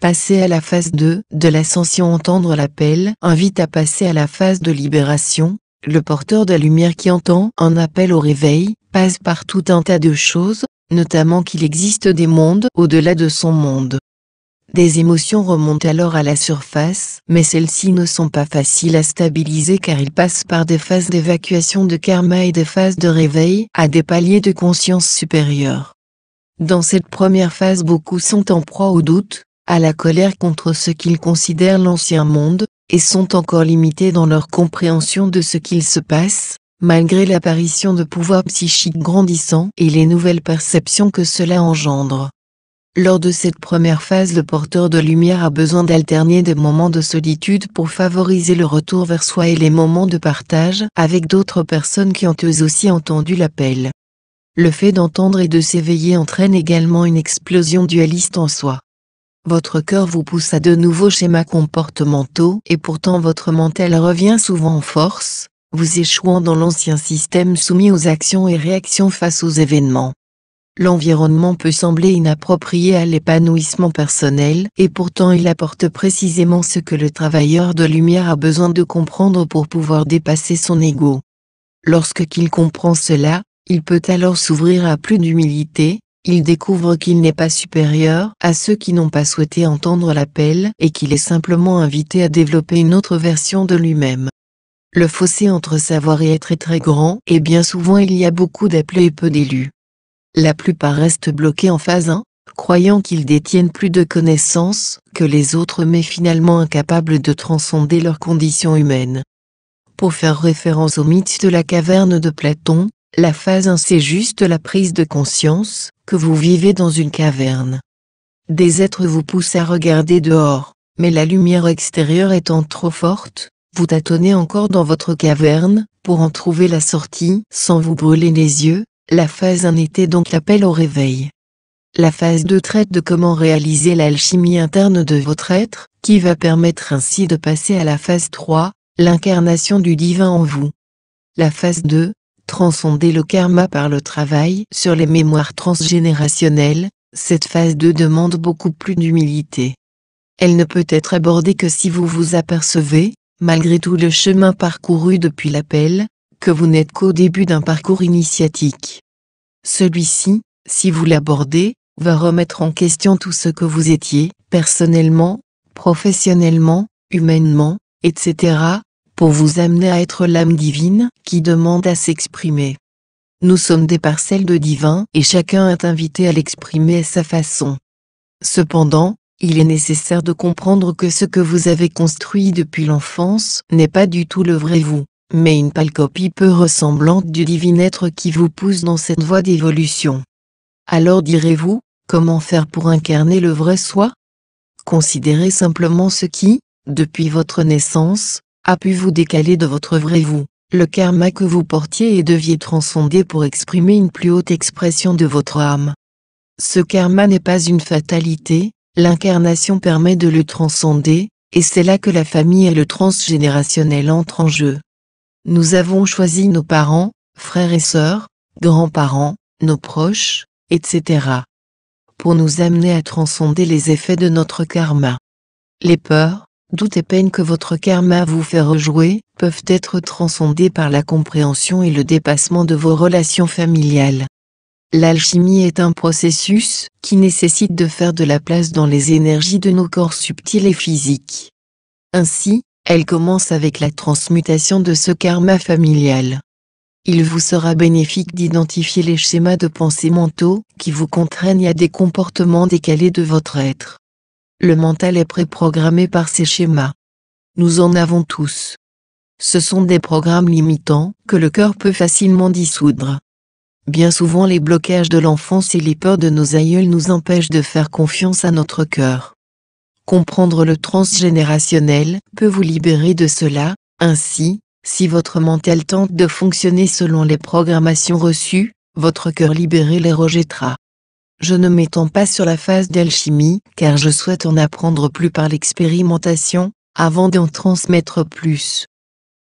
Passer à la phase 2 de l'ascension. Entendre l'appel invite à passer à la phase de libération. Le porteur de lumière qui entend un appel au réveil passe par tout un tas de choses, notamment qu'il existe des mondes au-delà de son monde. Des émotions remontent alors à la surface, mais celles-ci ne sont pas faciles à stabiliser car ils passent par des phases d'évacuation de karma et des phases de réveil à des paliers de conscience supérieure. Dans cette première phase, beaucoup sont en proie au doute, à la colère contre ce qu'ils considèrent l'ancien monde, et sont encore limités dans leur compréhension de ce qu'il se passe, malgré l'apparition de pouvoirs psychiques grandissants et les nouvelles perceptions que cela engendre. Lors de cette première phase, le porteur de lumière a besoin d'alterner des moments de solitude pour favoriser le retour vers soi et les moments de partage avec d'autres personnes qui ont eux aussi entendu l'appel. Le fait d'entendre et de s'éveiller entraîne également une explosion dualiste en soi. Votre cœur vous pousse à de nouveaux schémas comportementaux et pourtant votre mental revient souvent en force, vous échouant dans l'ancien système soumis aux actions et réactions face aux événements. L'environnement peut sembler inapproprié à l'épanouissement personnel et pourtant il apporte précisément ce que le travailleur de lumière a besoin de comprendre pour pouvoir dépasser son ego. Lorsqu'il comprend cela, il peut alors s'ouvrir à plus d'humilité. Il découvre qu'il n'est pas supérieur à ceux qui n'ont pas souhaité entendre l'appel et qu'il est simplement invité à développer une autre version de lui-même. Le fossé entre savoir et être est très grand et bien souvent il y a beaucoup d'appelés et peu d'élus. La plupart restent bloqués en phase 1, croyant qu'ils détiennent plus de connaissances que les autres mais finalement incapables de transcender leurs conditions humaines. Pour faire référence au mythe de la caverne de Platon, la phase 1 c'est juste la prise de conscience que vous vivez dans une caverne. Des êtres vous poussent à regarder dehors, mais la lumière extérieure étant trop forte, vous tâtonnez encore dans votre caverne, pour en trouver la sortie sans vous brûler les yeux. La phase 1 était donc l'appel au réveil. La phase 2 traite de comment réaliser l'alchimie interne de votre être, qui va permettre ainsi de passer à la phase 3, l'incarnation du divin en vous. La phase 2, transcender le karma par le travail sur les mémoires transgénérationnelles, cette phase 2 demande beaucoup plus d'humilité. Elle ne peut être abordée que si vous vous apercevez, malgré tout le chemin parcouru depuis l'appel, que vous n'êtes qu'au début d'un parcours initiatique. Celui-ci, si vous l'abordez, va remettre en question tout ce que vous étiez, personnellement, professionnellement, humainement, etc., pour vous amener à être l'âme divine qui demande à s'exprimer. Nous sommes des parcelles de divin et chacun est invité à l'exprimer à sa façon. Cependant, il est nécessaire de comprendre que ce que vous avez construit depuis l'enfance n'est pas du tout le vrai vous, mais une pâle copie peu ressemblante du divin être qui vous pousse dans cette voie d'évolution. Alors direz-vous, comment faire pour incarner le vrai soi? Considérez simplement ce qui, depuis votre naissance, a pu vous décaler de votre vrai vous, le karma que vous portiez et deviez transcender pour exprimer une plus haute expression de votre âme. Ce karma n'est pas une fatalité, l'incarnation permet de le transcender, et c'est là que la famille et le transgénérationnel entrent en jeu. Nous avons choisi nos parents, frères et sœurs, grands-parents, nos proches, etc. pour nous amener à transcender les effets de notre karma. Les peurs, doutes et peines que votre karma vous fait rejouer, peuvent être transcendées par la compréhension et le dépassement de vos relations familiales. L'alchimie est un processus qui nécessite de faire de la place dans les énergies de nos corps subtils et physiques. Ainsi, elle commence avec la transmutation de ce karma familial. Il vous sera bénéfique d'identifier les schémas de pensée mentaux qui vous contraignent à des comportements décalés de votre être. Le mental est préprogrammé par ces schémas. Nous en avons tous. Ce sont des programmes limitants que le cœur peut facilement dissoudre. Bien souvent les blocages de l'enfance et les peurs de nos aïeuls nous empêchent de faire confiance à notre cœur. Comprendre le transgénérationnel peut vous libérer de cela. Ainsi, si votre mental tente de fonctionner selon les programmations reçues, votre cœur libéré les rejettera. Je ne m'étends pas sur la phase d'alchimie, car je souhaite en apprendre plus par l'expérimentation, avant d'en transmettre plus.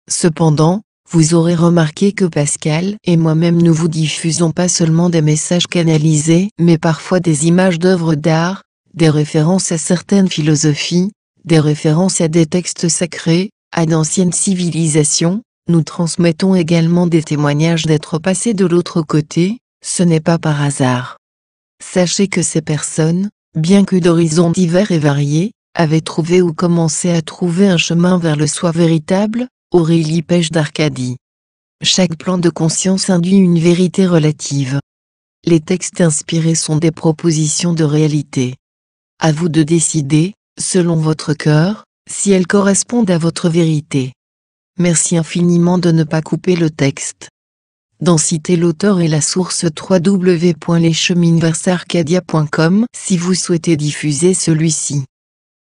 Cependant, vous aurez remarqué que Pascal et moi-même nous vous diffusons pas seulement des messages canalisés, mais parfois des images d'œuvres d'art, des références à certaines philosophies, des références à des textes sacrés, à d'anciennes civilisations. Nous transmettons également des témoignages d'êtres passés de l'autre côté, ce n'est pas par hasard. Sachez que ces personnes, bien que d'horizons divers et variés, avaient trouvé ou commencé à trouver un chemin vers le soi véritable, Aurélie Pêche d'Arcadie. Chaque plan de conscience induit une vérité relative. Les textes inspirés sont des propositions de réalité. À vous de décider, selon votre cœur, si elles correspondent à votre vérité. Merci infiniment de ne pas couper le texte. D'en citer l'auteur et la source www.lescheminsversarcadia.com si vous souhaitez diffuser celui-ci.